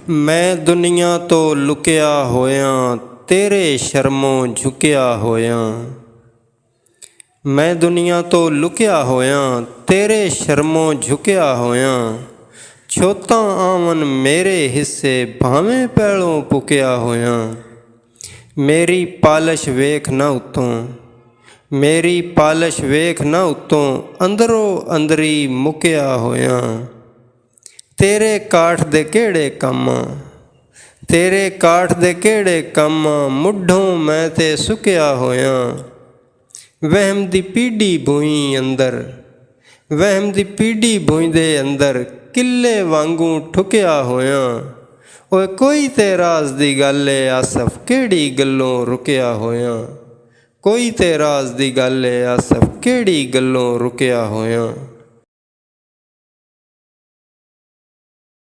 ਮੈਂ ਦੁਨੀਆ ਤੋਂ ਲੁਕਿਆ ਹੋਇਆਂ ਤੇਰੇ ਸ਼ਰਮੋਂ ਝੁਕਿਆ ਹੋਇਆਂ। ਮੈਂ ਦੁਨੀਆ ਤੋਂ ਲੁਕਿਆ ਹੋਇਆਂ ਤੇਰੇ ਸ਼ਰਮੋਂ ਝੁਕਿਆ ਹੋਇਆਂ। ਛੋਤਾਂ ਆਵਨ ਮੇਰੇ ਹਿੱਸੇ ਭਾਵੇਂ ਪੈਲੋਂ ਪੁਕਿਆ ਹੋਇਆਂ। ਮੇਰੀ ਪਾਲਸ਼ ਵੇਖ ਨਾ ਉੱਤੋਂ, ਮੇਰੀ ਪਾਲਸ਼ ਵੇਖ ਨਾ ਉੱਤੋਂ, ਅੰਦਰੋਂ ਅੰਦਰੀ ਮੁੱਕਿਆ ਹੋਇਆਂ। ਤੇਰੇ ਕਾਠ ਦੇ ਕਿਹੜੇ ਕੰਮ, ਤੇਰੇ ਕਾਠ ਦੇ ਕਿਹੜੇ ਕੰਮ, ਮੁੱਢੋਂ ਮੈਂ ਤੇ ਸੁੱਕਿਆ ਹੋਇਆਂ। ਵਹਿਮ ਦੀ ਪੀੜੀ ਬੂਈ ਅੰਦਰ, ਵਹਿਮ ਦੀ ਪੀੜੀ ਬੂਈ ਦੇ ਅੰਦਰ, ਕਿੱਲੇ ਵਾਂਗੂ ਠੁਕਿਆ ਹੋਇਆਂ। ਓਏ ਕੋਈ ਤੇ ਰਾਜ਼ ਦੀ ਗੱਲ ਏ ਆਸਫ, ਕਿਹੜੀ ਗੱਲੋਂ ਰੁਕਿਆ ਹੋਇਆਂ। ਕੋਈ ਤੇ ਰਾਜ਼ ਦੀ ਗੱਲ ਏ ਆਸਫ, ਕਿਹੜੀ ਗੱਲੋਂ ਰੁਕਿਆ ਹੋਇਆਂ।